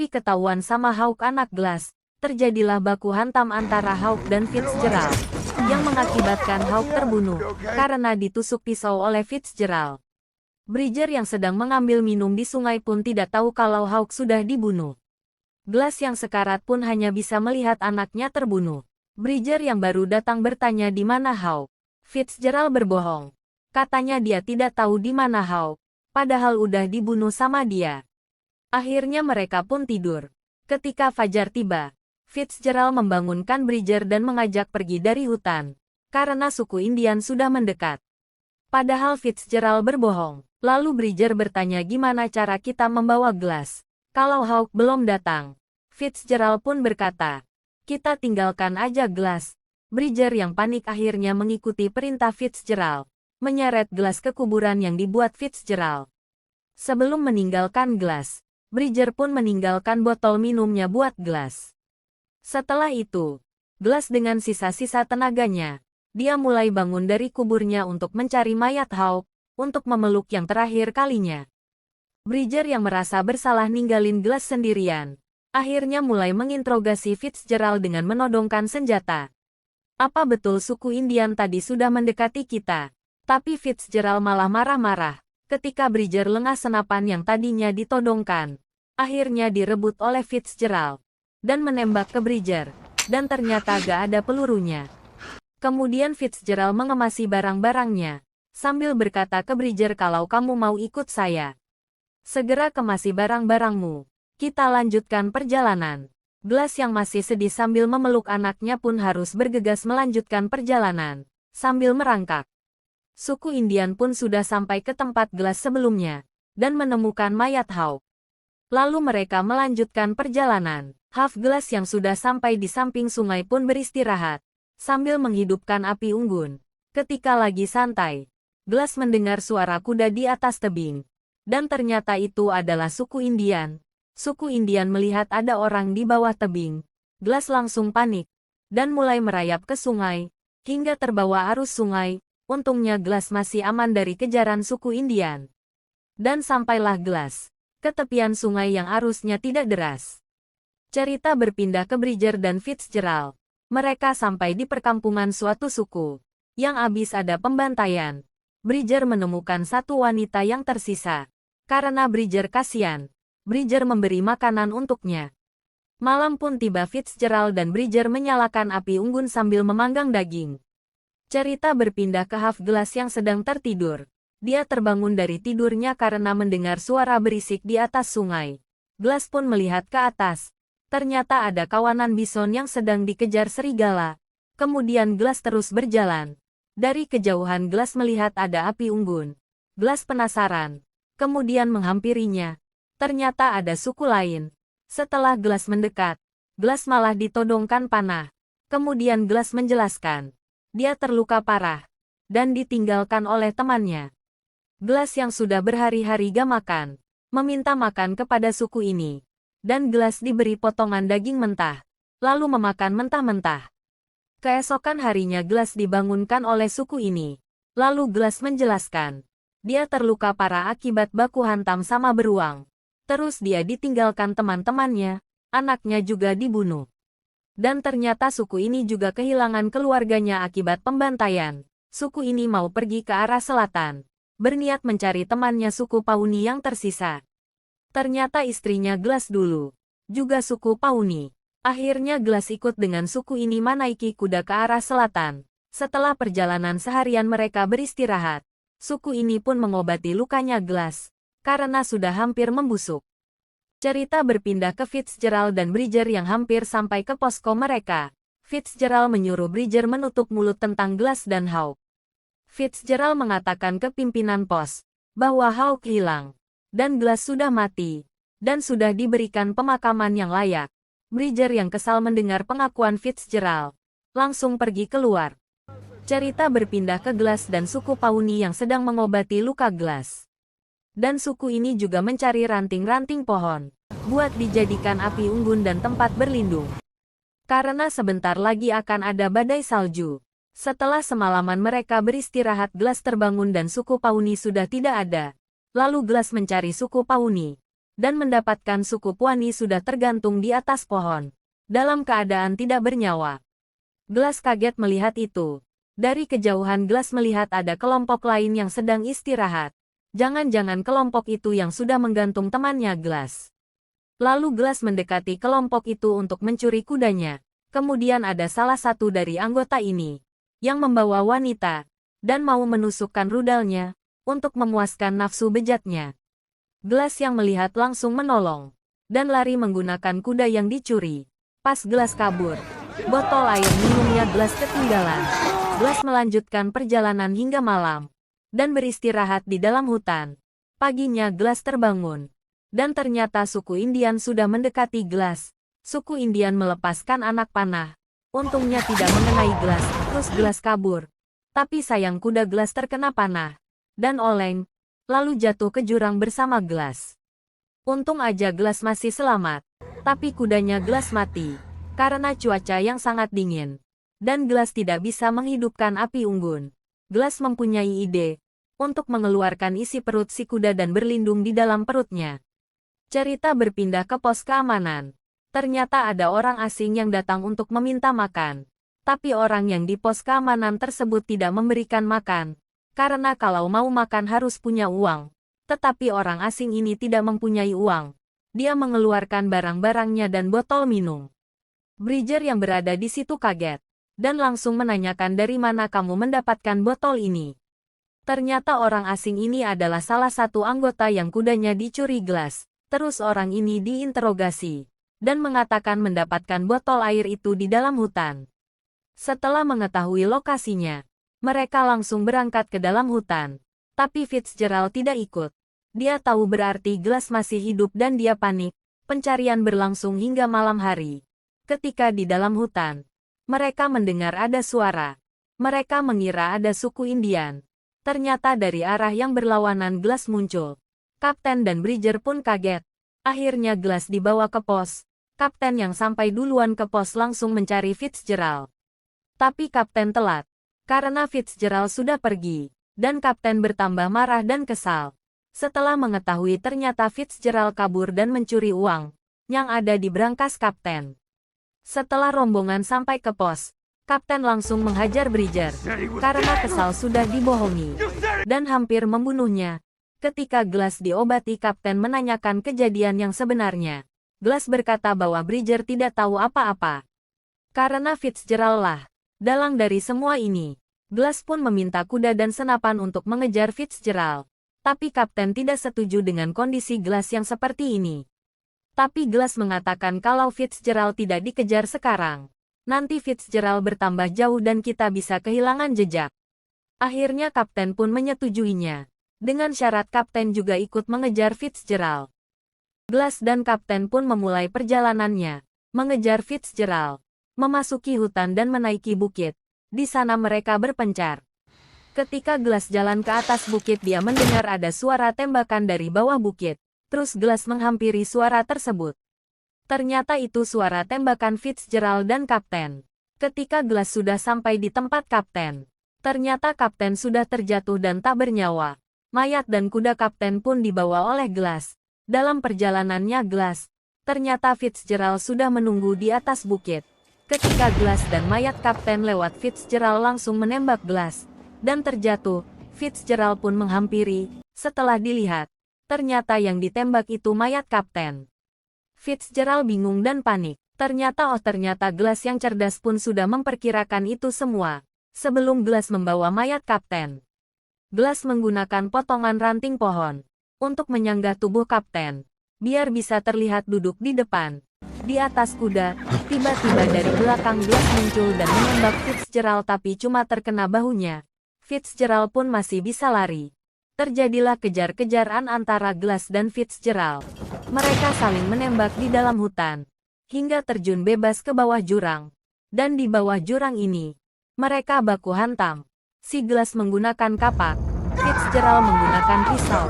Tapi ketahuan sama Hawk anak Glass, terjadilah baku hantam antara Hawk dan Fitzgerald, yang mengakibatkan Hawk terbunuh, karena ditusuk pisau oleh Fitzgerald. Bridger yang sedang mengambil minum di sungai pun tidak tahu kalau Hawk sudah dibunuh. Glass yang sekarat pun hanya bisa melihat anaknya terbunuh. Bridger yang baru datang bertanya di mana Hawk. Fitzgerald berbohong. Katanya dia tidak tahu di mana Hawk, padahal udah dibunuh sama dia. Akhirnya mereka pun tidur. Ketika fajar tiba, Fitzgerald membangunkan Bridger dan mengajak pergi dari hutan, karena suku Indian sudah mendekat. Padahal Fitzgerald berbohong. Lalu Bridger bertanya gimana cara kita membawa Glass, kalau Hawk belum datang. Fitzgerald pun berkata, kita tinggalkan aja Glass. Bridger yang panik akhirnya mengikuti perintah Fitzgerald, menyeret Glass ke kuburan yang dibuat Fitzgerald. Sebelum meninggalkan Glass, Bridger pun meninggalkan botol minumnya buat Glass. Setelah itu, Glass dengan sisa-sisa tenaganya, dia mulai bangun dari kuburnya untuk mencari mayat Hawk, untuk memeluk yang terakhir kalinya. Bridger yang merasa bersalah ninggalin Glass sendirian, akhirnya mulai menginterogasi Fitzgerald dengan menodongkan senjata. Apa betul suku Indian tadi sudah mendekati kita? Tapi Fitzgerald malah marah-marah, ketika Bridger lengah senapan yang tadinya ditodongkan. Akhirnya direbut oleh Fitzgerald, dan menembak ke Bridger, dan ternyata gak ada pelurunya. Kemudian Fitzgerald mengemasi barang-barangnya, sambil berkata ke Bridger kalau kamu mau ikut saya. Segera kemasi barang-barangmu, kita lanjutkan perjalanan. Glass yang masih sedih sambil memeluk anaknya pun harus bergegas melanjutkan perjalanan, sambil merangkak. Suku Indian pun sudah sampai ke tempat Glass sebelumnya, dan menemukan mayat Hawk. Lalu mereka melanjutkan perjalanan. Half Glass yang sudah sampai di samping sungai pun beristirahat, sambil menghidupkan api unggun. Ketika lagi santai, Glass mendengar suara kuda di atas tebing. Dan ternyata itu adalah suku Indian. Suku Indian melihat ada orang di bawah tebing. Glass langsung panik, dan mulai merayap ke sungai, hingga terbawa arus sungai. Untungnya Glass masih aman dari kejaran suku Indian. Dan sampailah Glass ke tepian sungai yang arusnya tidak deras. Cerita berpindah ke Bridger dan Fitzgerald. Mereka sampai di perkampungan suatu suku, yang habis ada pembantaian. Bridger menemukan satu wanita yang tersisa. Karena Bridger kasihan, Bridger memberi makanan untuknya. Malam pun tiba Fitzgerald dan Bridger menyalakan api unggun sambil memanggang daging. Cerita berpindah ke Half Glass yang sedang tertidur. Dia terbangun dari tidurnya karena mendengar suara berisik di atas sungai. Glass pun melihat ke atas. Ternyata ada kawanan bison yang sedang dikejar serigala. Kemudian Glass terus berjalan. Dari kejauhan Glass melihat ada api unggun. Glass penasaran, kemudian menghampirinya. Ternyata ada suku lain. Setelah Glass mendekat, Glass malah ditodongkan panah. Kemudian Glass menjelaskan, dia terluka parah, dan ditinggalkan oleh temannya. Glass yang sudah berhari-hari gak makan, meminta makan kepada suku ini. Dan Glass diberi potongan daging mentah, lalu memakan mentah-mentah. Keesokan harinya Glass dibangunkan oleh suku ini. Lalu Glass menjelaskan, dia terluka parah akibat baku hantam sama beruang. Terus dia ditinggalkan teman-temannya, anaknya juga dibunuh. Dan ternyata suku ini juga kehilangan keluarganya akibat pembantaian. Suku ini mau pergi ke arah selatan, berniat mencari temannya suku Pawnee yang tersisa. Ternyata istrinya Glass dulu juga suku Pawnee. Akhirnya Glass ikut dengan suku ini menaiki kuda ke arah selatan. Setelah perjalanan seharian mereka beristirahat, suku ini pun mengobati lukanya Glass, karena sudah hampir membusuk. Cerita berpindah ke Fitzgerald dan Bridger yang hampir sampai ke posko mereka. Fitzgerald menyuruh Bridger menutup mulut tentang Glass dan Hawk. Fitzgerald mengatakan ke pimpinan pos bahwa Hawk hilang, dan Glass sudah mati, dan sudah diberikan pemakaman yang layak. Bridger yang kesal mendengar pengakuan Fitzgerald, langsung pergi keluar. Cerita berpindah ke Glass dan suku Pawnee yang sedang mengobati luka Glass. Dan suku ini juga mencari ranting-ranting pohon, buat dijadikan api unggun dan tempat berlindung. Karena sebentar lagi akan ada badai salju. Setelah semalaman mereka beristirahat, Glass terbangun dan suku Pawnee sudah tidak ada. Lalu Glass mencari suku Pawnee. dan mendapatkan suku Puani sudah tergantung di atas pohon, dalam keadaan tidak bernyawa. Glass kaget melihat itu. Dari kejauhan Glass melihat ada kelompok lain yang sedang istirahat. Jangan-jangan kelompok itu yang sudah menggantung temannya Glass. Lalu Glass mendekati kelompok itu untuk mencuri kudanya. Kemudian ada salah satu dari anggota ini yang membawa wanita dan mau menusukkan rudalnya untuk memuaskan nafsu bejatnya. Glass yang melihat langsung menolong dan lari menggunakan kuda yang dicuri. Pas Glass kabur, botol air minumnya Glass ketinggalan. Glass melanjutkan perjalanan hingga malam dan beristirahat di dalam hutan. Paginya Glass terbangun dan ternyata suku Indian sudah mendekati Glass. Suku Indian melepaskan anak panah. Untungnya tidak mengenai Glass, terus Glass kabur. Tapi sayang kuda Glass terkena panah dan oleng, lalu jatuh ke jurang bersama Glass. Untung aja Glass masih selamat, tapi kudanya Glass mati karena cuaca yang sangat dingin, dan Glass tidak bisa menghidupkan api unggun. Glass mempunyai ide untuk mengeluarkan isi perut si kuda dan berlindung di dalam perutnya. Cerita berpindah ke pos keamanan. Ternyata ada orang asing yang datang untuk meminta makan, tapi orang yang di pos keamanan tersebut tidak memberikan makan. Karena kalau mau makan harus punya uang. Tetapi orang asing ini tidak mempunyai uang. Dia mengeluarkan barang-barangnya dan botol minum. Bridger yang berada di situ kaget. Dan langsung menanyakan dari mana kamu mendapatkan botol ini. Ternyata orang asing ini adalah salah satu anggota yang kudanya dicuri Glass. Terus orang ini diinterogasi. Dan mengatakan mendapatkan botol air itu di dalam hutan. Setelah mengetahui lokasinya, mereka langsung berangkat ke dalam hutan. Tapi Fitzgerald tidak ikut. Dia tahu berarti Glass masih hidup dan dia panik. Pencarian berlangsung hingga malam hari. Ketika di dalam hutan, mereka mendengar ada suara. Mereka mengira ada suku Indian. Ternyata dari arah yang berlawanan Glass muncul. Kapten dan Bridger pun kaget. Akhirnya Glass dibawa ke pos. Kapten yang sampai duluan ke pos langsung mencari Fitzgerald. Tapi kapten telat. Karena Fitzgerald sudah pergi, dan kapten bertambah marah dan kesal. Setelah mengetahui ternyata Fitzgerald kabur dan mencuri uang yang ada di brankas kapten. Setelah rombongan sampai ke pos, kapten langsung menghajar Bridger karena kesal sudah dibohongi dan hampir membunuhnya. Ketika Glass diobati, kapten menanyakan kejadian yang sebenarnya. Glass berkata bahwa Bridger tidak tahu apa-apa. Karena Fitzgerald lah dalang dari semua ini. Glass pun meminta kuda dan senapan untuk mengejar Fitzgerald. Tapi kapten tidak setuju dengan kondisi Glass yang seperti ini. Tapi Glass mengatakan kalau Fitzgerald tidak dikejar sekarang, nanti Fitzgerald bertambah jauh dan kita bisa kehilangan jejak. Akhirnya kapten pun menyetujuinya. Dengan syarat kapten juga ikut mengejar Fitzgerald. Glass dan kapten pun memulai perjalanannya, mengejar Fitzgerald, memasuki hutan dan menaiki bukit. Di sana mereka berpencar. Ketika Glass jalan ke atas bukit, dia mendengar ada suara tembakan dari bawah bukit. Terus Glass menghampiri suara tersebut. Ternyata itu suara tembakan Fitzgerald dan kapten. Ketika Glass sudah sampai di tempat kapten, ternyata kapten sudah terjatuh dan tak bernyawa. Mayat dan kuda kapten pun dibawa oleh Glass. Dalam perjalanannya Glass, ternyata Fitzgerald sudah menunggu di atas bukit. Ketika Glass dan mayat kapten lewat, Fitzgerald langsung menembak Glass dan terjatuh. Fitzgerald pun menghampiri. Setelah dilihat, ternyata yang ditembak itu mayat kapten. Fitzgerald bingung dan panik. Ternyata Glass yang cerdas pun sudah memperkirakan itu semua sebelum Glass membawa mayat kapten. Glass menggunakan potongan ranting pohon untuk menyanggah tubuh kapten, biar bisa terlihat duduk di depan. Di atas kuda, tiba-tiba dari belakang Glass muncul dan menembak Fitzgerald tapi cuma terkena bahunya. Fitzgerald pun masih bisa lari. Terjadilah kejar-kejaran antara Glass dan Fitzgerald. Mereka saling menembak di dalam hutan, hingga terjun bebas ke bawah jurang. Dan di bawah jurang ini, mereka baku hantam. Si Glass menggunakan kapak, Fitzgerald menggunakan pisau.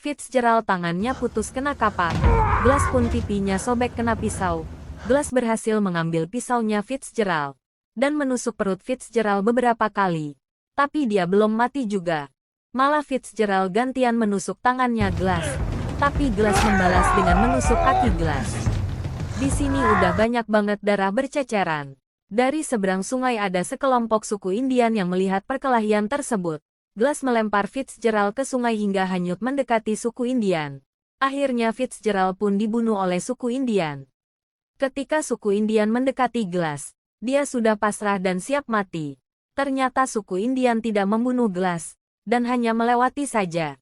Fitzgerald tangannya putus kena kapak. Glass pun pipinya sobek kena pisau. Glass berhasil mengambil pisaunya Fitzgerald dan menusuk perut Fitzgerald beberapa kali. Tapi dia belum mati juga. Malah Fitzgerald gantian menusuk tangannya Glass. Tapi Glass membalas dengan menusuk kaki Glass. Di sini udah banyak banget darah berceceran. Dari seberang sungai ada sekelompok suku Indian yang melihat perkelahian tersebut. Glass melempar Fitzgerald ke sungai hingga hanyut mendekati suku Indian. Akhirnya Fitzgerald pun dibunuh oleh suku Indian. Ketika suku Indian mendekati Glass, dia sudah pasrah dan siap mati. Ternyata suku Indian tidak membunuh Glass, dan hanya melewati saja.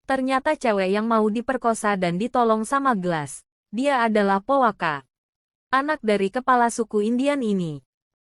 Ternyata cewek yang mau diperkosa dan ditolong sama Glass. Dia adalah Powaka, anak dari kepala suku Indian ini.